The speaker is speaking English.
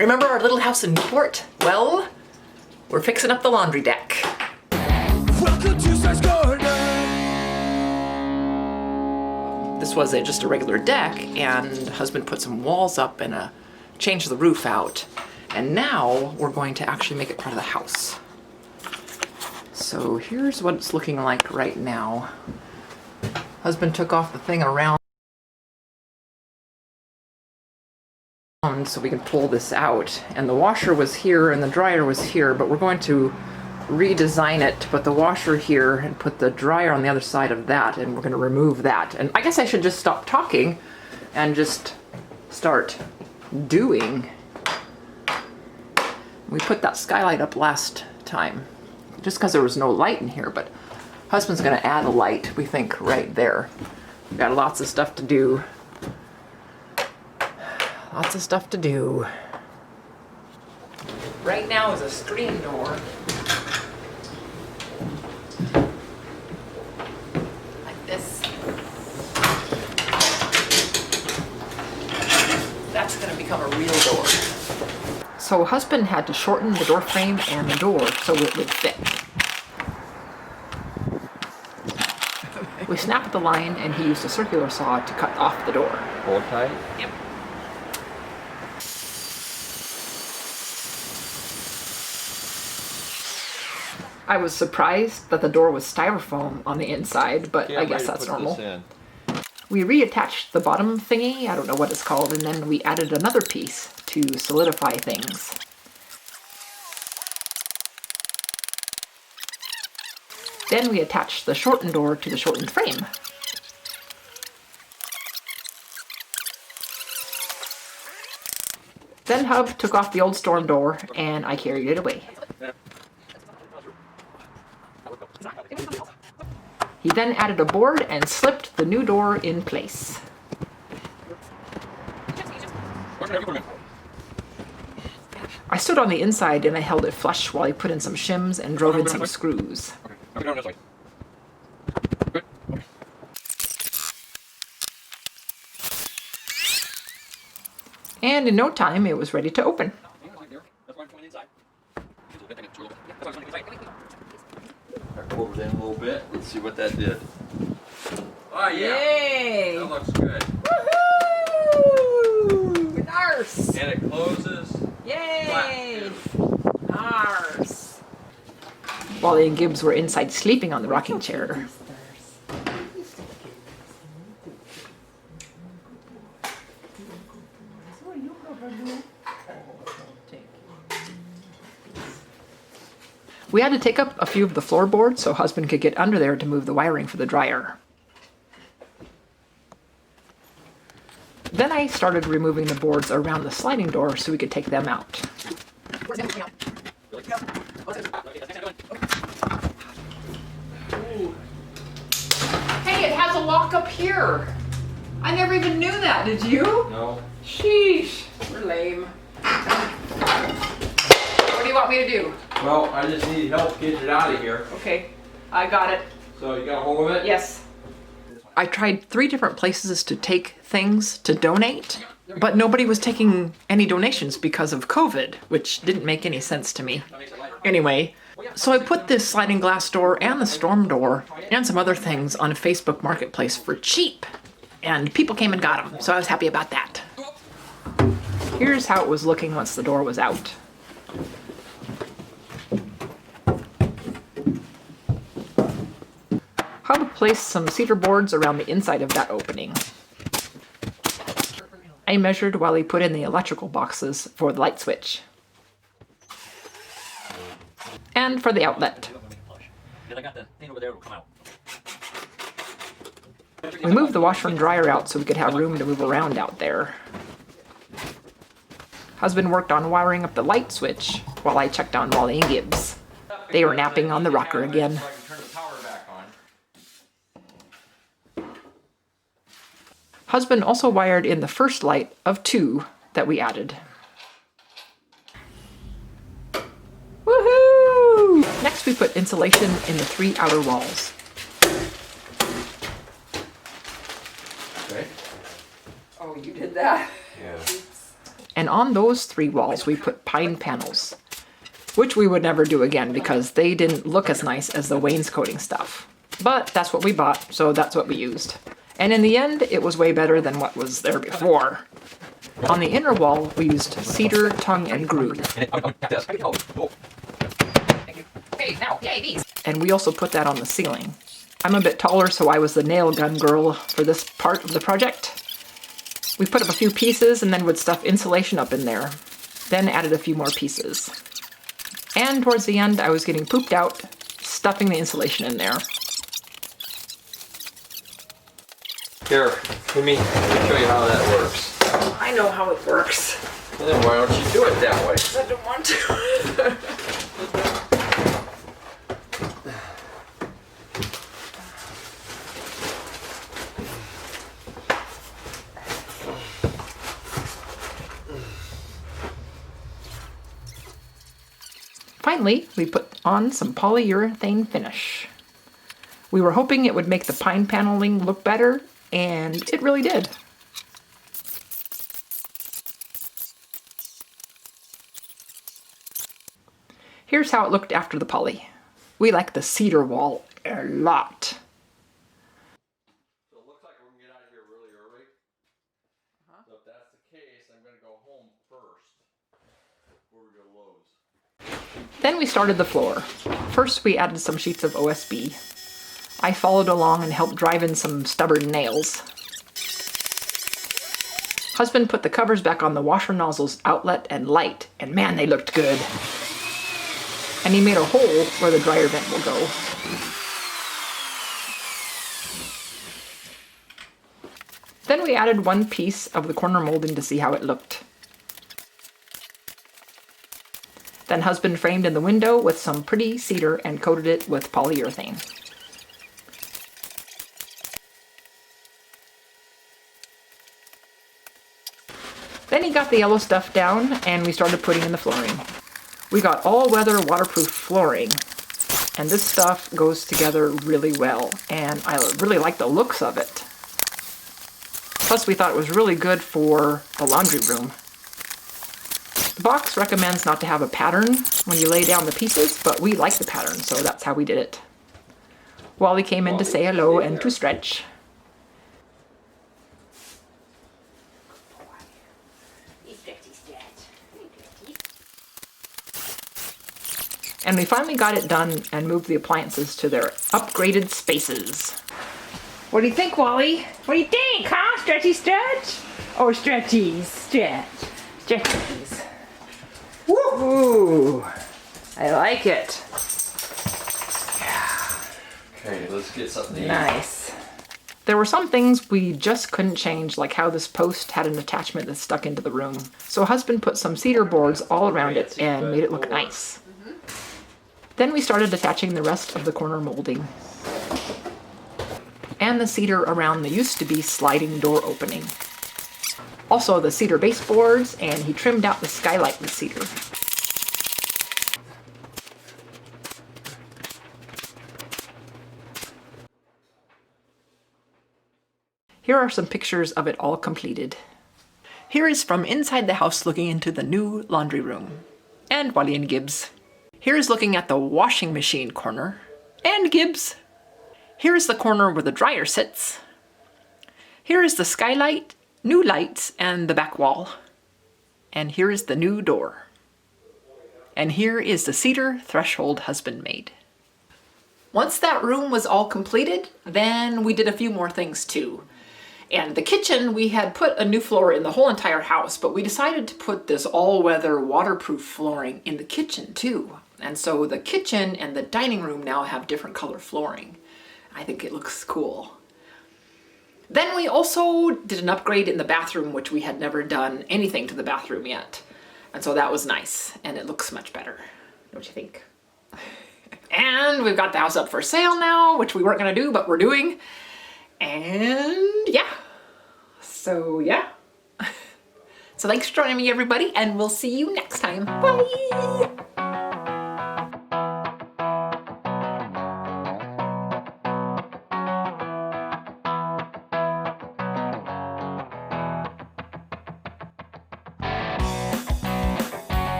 Remember our little house in Newport? Well, we're fixing up the laundry deck. This was just a regular deck, and husband put some walls up and changed the roof out. And now we're going to actually make it part of the house. So here's what it's looking like right now. Husband took off the thing around so we can pull this out. And the washer was here and the dryer was here, but we're going to redesign it to put the washer here and put the dryer on the other side of that, and we're going to remove that. And I guess I should just stop talking and just start doing. We put that skylight up last time just because there was no light in here, but husband's going to add a light, we think, right there. We've got lots of stuff to do. Lots of stuff to do. Right now is a screen door. Like this. That's going to become a real door. So husband had to shorten the door frame and the door so it would fit. We snapped the line and he used a circular saw to cut off the door. Hold tight? Yep. I was surprised that the door was styrofoam on the inside, but I guess that's normal. We reattached the bottom thingy, I don't know what it's called, and then we added another piece to solidify things. Then we attached the shortened door to the shortened frame. Then Hub took off the old storm door and I carried it away. He then added a board and slipped the new door in place. I stood on the inside and I held it flush while he put in some shims and drove in some screws. And in no time it was ready to open. Over in a little bit. Let's see what that did. Oh yeah. Yay! That looks good. Woohoo! Nurse! And it closes. Yay! Nurse! Wally and Gibbs were inside sleeping on the rocking chair. We had to take up a few of the floorboards so husband could get under there to move the wiring for the dryer. Then I started removing the boards around the sliding door so we could take them out. Hey, it has a lock up here. I never even knew that, did you? No. Sheesh, we're lame. What do you want me to do? Well, I just need help getting it out of here. Okay, I got it. So you got a hold of it? Yes. I tried 3 different places to take things to donate, but nobody was taking any donations because of COVID, which didn't make any sense to me. Anyway, so I put this sliding glass door and the storm door and some other things on Facebook Marketplace for cheap, and people came and got them, so I was happy about that. Here's how it was looking once the door was out. Hub placed some cedar boards around the inside of that opening. I measured while he put in the electrical boxes for the light switch. And for the outlet. We moved the washer and dryer out so we could have room to move around out there. Husband worked on wiring up the light switch while I checked on Wally and Gibbs. They were napping on the rocker again. Husband also wired in the first light of 2 that we added. Woohoo! Next we put insulation in the 3 outer walls. Okay. Oh, you did that? Yeah. And on those 3 walls, we put pine panels, which we would never do again because they didn't look as nice as the wainscoting stuff. But that's what we bought, so that's what we used. And in the end, it was way better than what was there before. On the inner wall, we used cedar, tongue, and groove. And we also put that on the ceiling. I'm a bit taller, so I was the nail gun girl for this part of the project. We put up a few pieces and then would stuff insulation up in there. Then added a few more pieces. And towards the end, I was getting pooped out, stuffing the insulation in there. Here, let me show you how that works. I know how it works. Then why don't you do it that way? I don't want to. Finally, we put on some polyurethane finish. We were hoping it would make the pine paneling look better, and it really did. Here's how it looked after the poly. We like the cedar wall a lot. So it looks like we're gonna get out of here really early. So if that's the case, I'm gonna go home first before we go to Lowe's. Then we started the floor. First we added some sheets of OSB. I followed along and helped drive in some stubborn nails. Husband put the covers back on the washer nozzles outlet and light, and man, they looked good. And he made a hole where the dryer vent will go. Then we added 1 piece of the corner molding to see how it looked. Then husband framed in the window with some pretty cedar and coated it with polyurethane. Then he got the yellow stuff down and we started putting in the flooring. We got all-weather waterproof flooring, and this stuff goes together really well, and I really like the looks of it. Plus we thought it was really good for the laundry room. The box recommends not to have a pattern when you lay down the pieces, but we like the pattern, so that's how we did it. Wally came in to say hello and to stretch. And we finally got it done and moved the appliances to their upgraded spaces. What do you think, Wally? What do you think, huh? Stretchy stretch? Or stretchies stretch? Stretchies. Woo! I like it. Okay, let's get something to eat. Nice. There were some things we just couldn't change, like how this post had an attachment that stuck into the room. So husband put some cedar boards all around it and made it look nice. Then we started attaching the rest of the corner molding. And the cedar around the used-to-be sliding door opening. Also the cedar baseboards, and he trimmed out the skylight with cedar. Here are some pictures of it all completed. Here is from inside the house looking into the new laundry room. And Wally and Gibbs. Here is looking at the washing machine corner. And Gibbs. Here is the corner where the dryer sits. Here is the skylight, new lights, and the back wall. And here is the new door. And here is the cedar threshold husband made. Once that room was all completed, then we did a few more things too. And the kitchen, we had put a new floor in the whole entire house, but we decided to put this all-weather waterproof flooring in the kitchen too. And so the kitchen and the dining room now have different color flooring. I think it looks cool. Then we also did an upgrade in the bathroom, which we had never done anything to the bathroom yet. And so that was nice, and it looks much better. Don't you think? And we've got the house up for sale now, which we weren't gonna do, but we're doing. And yeah, so yeah. So thanks for joining me, everybody, and we'll see you next time. Bye!